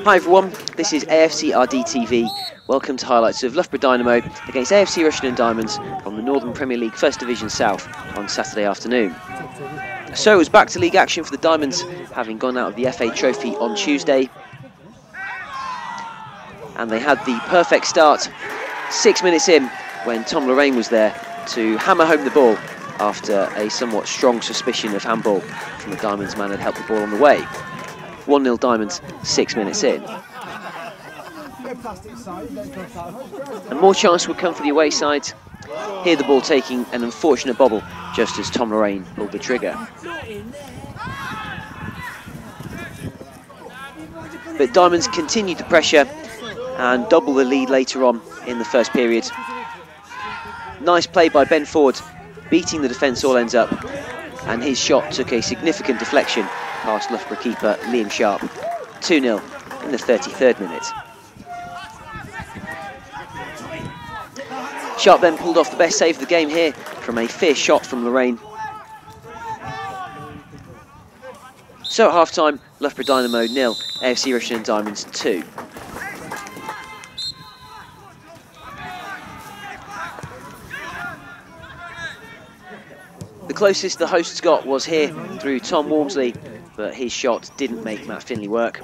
Hi everyone, this is AFCRDTV. Welcome to highlights of Loughborough Dynamo against AFC Rushden Diamonds from the Northern Premier League First Division South on Saturday afternoon. So it was back to league action for the Diamonds, having gone out of the FA Trophy on Tuesday. And they had the perfect start 6 minutes in when Lorraine was there to hammer home the ball after a somewhat strong suspicion of handball from the Diamonds man had helped the ball on the way. 1-0 Diamonds 6 minutes in. And more chance would come for the away side. Here the ball taking an unfortunate bobble just as Lorraine pulled the trigger. But Diamonds continued the pressure and doubled the lead later on in the first period. Nice play by Ben Ford, beating the defence all ends up, and his shot took a significant deflection past Loughborough keeper Liam Sharp. 2-0 in the 33rd minute. Sharp then pulled off the best save of the game here from a fierce shot from Lorraine. So at half-time, Loughborough Dynamo 0, AFC Rushden Diamonds 2. The closest the hosts got was here through Tom Walmsley, but his shot didn't make Matt Finley work.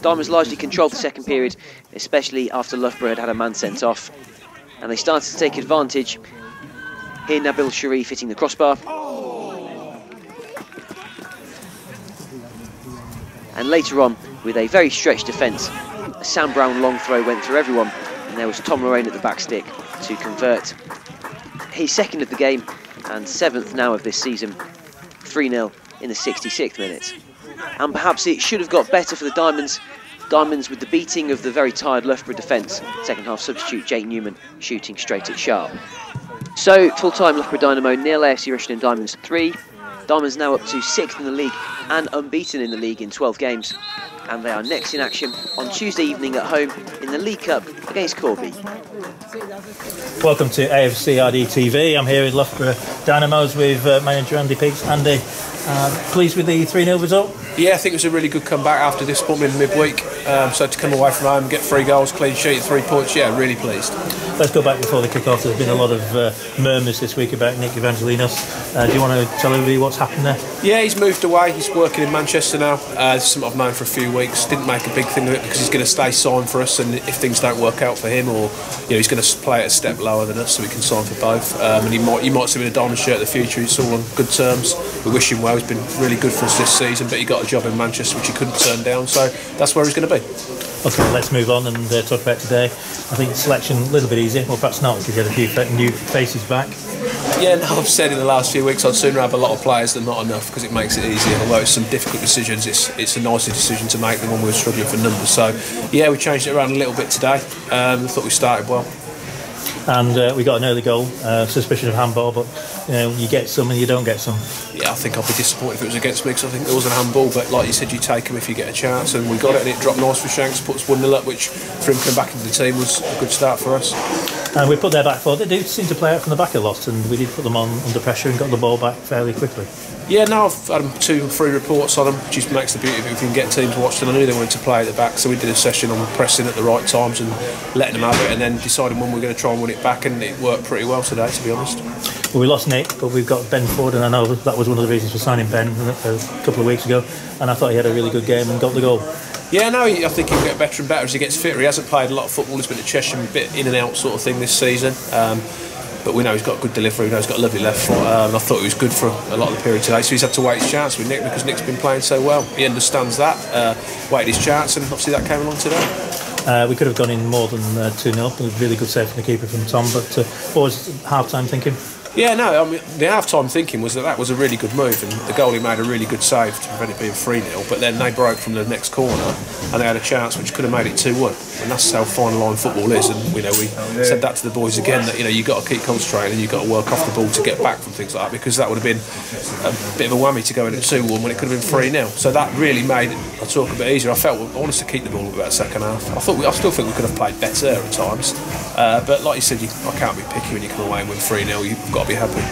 Diamonds largely controlled the second period, especially after Loughborough had had a man sent off, and they started to take advantage. Here Nabil Sharif hitting the crossbar. And later on, with a very stretched defence, a Sam Brown long throw went through everyone, and there was Lorraine at the back stick to convert. His second of the game and 7th now of this season. 3-0 in the 66th minute. And perhaps it should have got better for the Diamonds. Diamonds with the beating of the very tired Loughborough defence. Second half substitute Jake Newman shooting straight at Sharp. So full-time Loughborough Dynamo 0, AFC Rushden Diamonds 3. Diamonds now up to 6th in the league and unbeaten in the league in 12 games. And they are next in action on Tuesday evening at home in the League Cup against Corby. Welcome to AFCRDTV. I'm here with Loughborough Dynamos with manager Andy Piggs. Andy, pleased with the 3-0 result? Yeah, I think it was a really good comeback after disappointment in midweek. So to come away from home, get 3 goals, clean sheet, 3 points, yeah, really pleased. Let's go back before the kick-off. There's been a lot of murmurs this week about Nick Evangelinos. Do you want to tell everybody what's happened there? Yeah, he's moved away. He's working in Manchester now. This is something I've known for a few weeks. Didn't make a big thing of it because he's going to stay signed for us, and if things don't work out for him, or he's going to play at a step lower than us, so we can sign for both. And you might see him in a Diamond shirt in the future. He's all on good terms. We wish him well. He's been really good for us this season, but he got a job in Manchester which he couldn't turn down, so that's where he's going to be. Okay, let's move on and talk about today. I think selection a little bit easier, well perhaps not, because you had a few new faces back. Yeah, no, I've said in the last few weeks I'd sooner have a lot of players than not enough, because it makes it easier. Although it's some difficult decisions, it's a nicer decision to make than when we were struggling for numbers. So yeah, we changed it around a little bit today. I thought we started well. And we got an early goal, suspicion of handball, but you get some and you don't get some. Yeah, I think I'd be disappointed if it was against me, because I think there was a handball, but like you said, you take them if you get a chance, and we got it, and it dropped nice for Shanks, puts 1-0 up, which for him coming back into the team was a good start for us. And we put their back four. They do seem to play out from the back a lot, and we did put them on under pressure and got the ball back fairly quickly. Yeah, no, I've had 2 or 3 reports on them, which just makes the beauty of it if you can get teams to watch them. I knew they wanted to play at the back, so we did a session on pressing at the right times and letting them have it, and then deciding when we were going to try and win it back, and it worked pretty well today, to be honest. Well, we lost Nick, but we've got Ben Ford, and I know that was one of the reasons for signing Ben a couple of weeks ago, and I thought he had a really good game and got the goal. Yeah, no, I think he'll get better and better as he gets fitter. He hasn't played a lot of football, he's been at Cheshire, a bit in and out sort of thing this season. But we know he's got good delivery, we know he's got a lovely left foot, and I thought he was good for a lot of the period today, so he's had to wait his chance with Nick, because Nick's been playing so well. He understands that, waited his chance, and obviously that came along today. We could have gone in more than 2-0, a really good save from the keeper from Tom, but what was half-time thinking? Yeah, no, I mean, the half-time thinking was that was a really good move, and the goalie made a really good save to prevent it being 3-0, but then they broke from the next corner and they had a chance which could have made it 2-1, and that's how fine line football is. And we said that to the boys again, that you've got to keep concentrating and you've got to work off the ball to get back from things like that, because that would have been a bit of a whammy to go in at 2-1 when it could have been 3-0. So that really made it, talk, a bit easier. I want us to keep the ball about the second half. I still think we could have played better at times, but like you said, I can't be picky when you come away and win 3-0. You've got to be happy.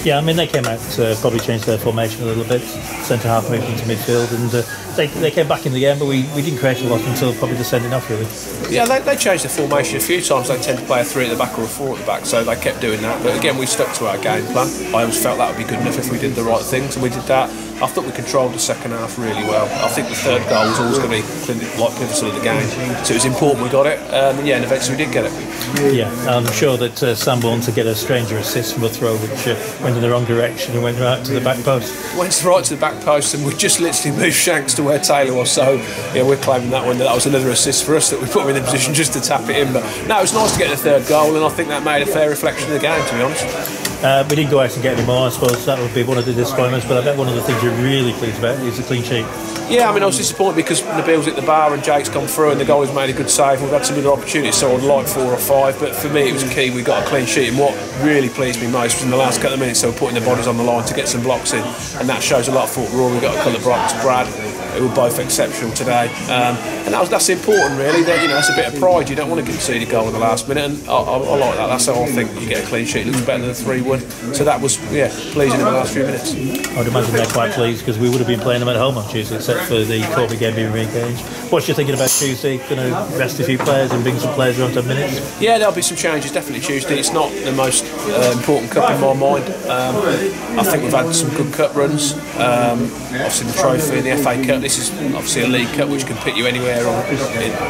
Yeah, I mean, they came out, probably changed their formation a little bit, centre half moved into midfield, and they came back in the game, but we didn't create a lot until probably the sending off, really. Yeah, they changed the formation a few times. They tend to play a 3 at the back or a 4 at the back, so they kept doing that. But again, we stuck to our game plan. I always felt that would be good enough if we did the right things, and we did that. I thought we controlled the second half really well. I think the third goal was always going to be pivotal of the game, so it was important we got it. And eventually we did get it. Yeah, I'm sure that Sam wanted to get a stranger assist from a throw which went in the wrong direction and went right to the back post. Went right to the back post, and we just literally moved Shanks to where Taylor was. So yeah, we're claiming that one. That was another assist for us, that we put him in the position just to tap it in. But no, it was nice to get the third goal, and I think that made a fair reflection of the game, to be honest. We didn't go out and get any more. I suppose that would be one of the disappointments, but I bet one of the things you're really pleased about is the clean sheet. Yeah, I mean, I was disappointed because Nabil's hit the bar and Jake's gone through and the goalie's made a good save. We've had some other opportunities, so I'd like 4 or 5, but for me it was key we got a clean sheet, and what really pleased me most was in the last couple of minutes they were putting their bodies on the line to get some blocks in, and that shows a lot of football. We got a couple of blocks, Brad, who were both exceptional today, and that's important really. That, that's a bit of pride. You don't want to concede a goal in the last minute, and I like that. That's how I think you get a clean sheet. It looks better than the 3-1, so that was pleasing in the last few minutes. I'd imagine they're quite pleased because we would have been playing them at home on Tuesday, except for the Corby game being re-engaged. What's you thinking about Tuesday? Going to rest a few players and bring some players around 10 minutes? Yeah, there'll be some changes definitely Tuesday. It's not the most important cup in my mind. I think we've had some good cup runs. Obviously the trophy and the FA Cup. This is obviously a League Cup which can put you anywhere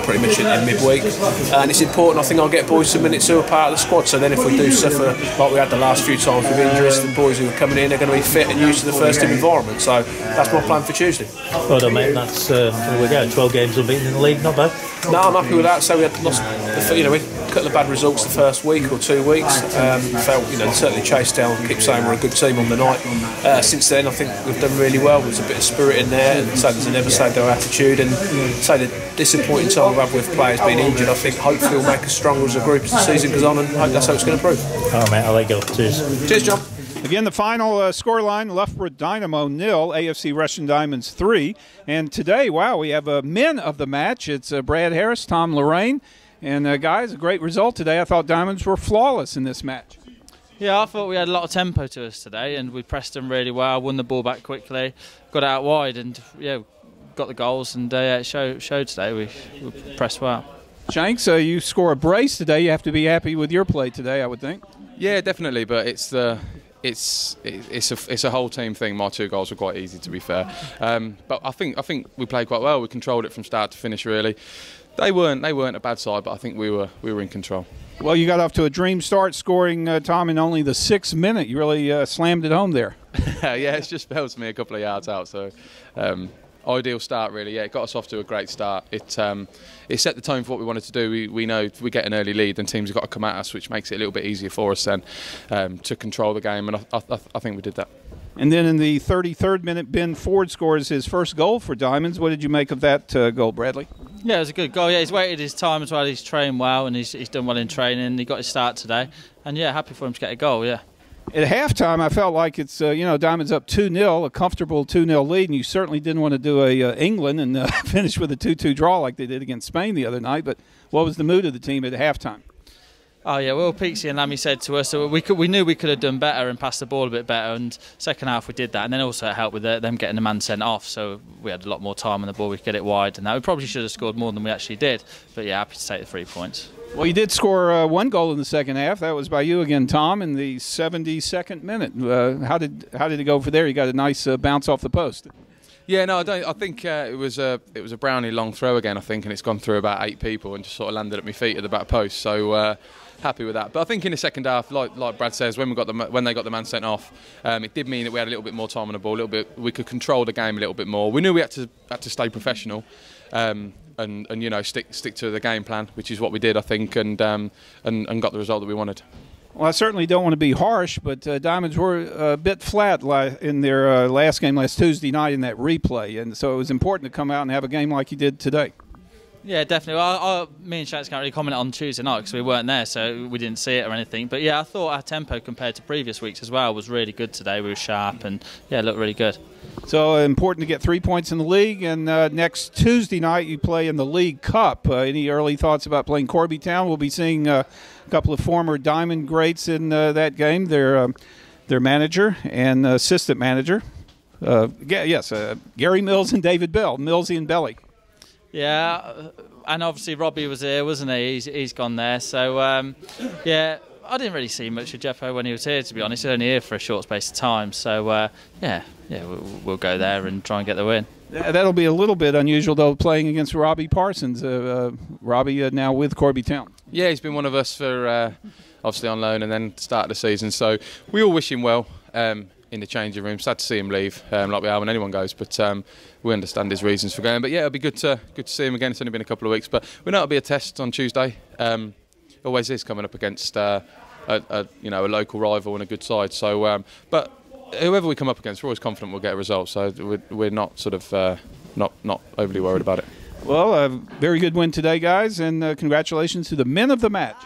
pretty much in midweek, and it's important. I think I'll get boys some minutes who are part of the squad, so then if we do suffer like we had the last few times with injuries, the boys who are coming in are going to be fit and used to the first team environment, so that's my plan for Tuesday. Well done, mate. That's we go 12 games unbeaten in the league, not bad. No, I'm happy with that. So we had lost we had a couple of bad results the first week or 2 weeks. Felt certainly chased down, keep saying we're a good team on the night. Since then I think we've done really well. There's a bit of spirit in there, and so there's a never say no attitude, and so the disappointing time we've had with players being injured, I think hopefully will make us stronger as a group as the season goes on, and I hope that's how it's going to prove. Oh mate, I'll let you go. Cheers. Cheers, John. Again, the final scoreline, Loughborough Dynamo 0, AFC Rushden Diamonds 3. And today, wow, we have men of the match. It's Brad Harris, Tom Lorraine. And guys, a great result today. I thought Diamonds were flawless in this match. Yeah, I thought we had a lot of tempo to us today, and we pressed them really well, won the ball back quickly, got out wide, and got the goals, and it showed today. We pressed well. Shanks, you score a brace today. You have to be happy with your play today, I would think. Yeah, definitely, but it's a whole team thing. My 2 goals were quite easy, to be fair, but I think we played quite well. We controlled it from start to finish. Really, they weren't a bad side, but I think we were in control. Well, you got off to a dream start, scoring Tom in only the 6th minute. You really slammed it home there. Yeah, it's just fell to me a couple of yards out, so ideal start really. Yeah, it got us off to a great start. It set the tone for what we wanted to do. We know if we get an early lead, then teams have got to come at us, which makes it a little bit easier for us then to control the game, and I think we did that. And then in the 33rd minute, Ben Ford scores his first goal for Diamonds. What did you make of that goal, Bradley? Yeah, it was a good goal. Yeah, he's waited his time as well. He's trained well, and he's done well in training. He got his start today, and yeah, happy for him to get a goal. Yeah. At halftime, I felt like it's Diamonds up 2-0, a comfortable 2-0 lead, and you certainly didn't want to do a England and finish with a 2-2 draw like they did against Spain the other night. But what was the mood of the team at halftime? Oh yeah, well, Peaksy and Lammy said to us that we knew we could have done better and passed the ball a bit better, and second half we did that, and then also it helped with them getting the man sent off, so we had a lot more time on the ball, we could get it wide, and that we probably should have scored more than we actually did, but yeah, happy to take the 3 points. Well, you did score 1 goal in the second half. That was by you again, Tom, in the 72nd minute. How did it go for there? You got a nice bounce off the post. Yeah, no, I don't. I think it was a Brownie long throw again, I think, and it's gone through about 8 people and just sort of landed at my feet at the back post. So happy with that. But I think in the second half, like Brad says, when they got the man sent off, it did mean that we had a little bit more time on the ball, a little bit. We could control the game a little bit more. We knew we had to stay professional. And stick to the game plan, which is what we did, I think, and got the result that we wanted. Well, I certainly don't want to be harsh, but Diamonds were a bit flat in their last game last Tuesday night in that replay, and so it was important to come out and have a game like you did today. Yeah, definitely. Well, me and Shanks can't really comment on Tuesday night because we weren't there, so we didn't see it or anything. But yeah, I thought our tempo compared to previous weeks as well was really good today. We were sharp and yeah, it looked really good. So important to get 3 points in the league, and next Tuesday night you play in the League Cup. Any early thoughts about playing Corby Town? We'll be seeing a couple of former Diamond greats in that game. Their manager and assistant manager. Gary Mills and David Bell, Millsy and Belly. Yeah, and obviously Robbie was here, wasn't he? He's gone there. So, yeah, I didn't really see much of Jeffo when he was here, to be honest. He was only here for a short space of time. So, we'll go there and try and get the win. That'll be a little bit unusual, though, playing against Robbie Parsons. Robbie now with Corby Town. Yeah, he's been one of us for obviously on loan and then start of the season. So we all wish him well. In the changing room, sad to see him leave, like we are when anyone goes. But we understand his reasons for going. But yeah, it'll be good to see him again. It's only been a couple of weeks, but we know it'll be a test on Tuesday. Always is coming up against a local rival and a good side. So, but whoever we come up against, we're always confident we'll get a result. So we're not sort of not overly worried about it. Well, a very good win today, guys, and congratulations to the men of the match.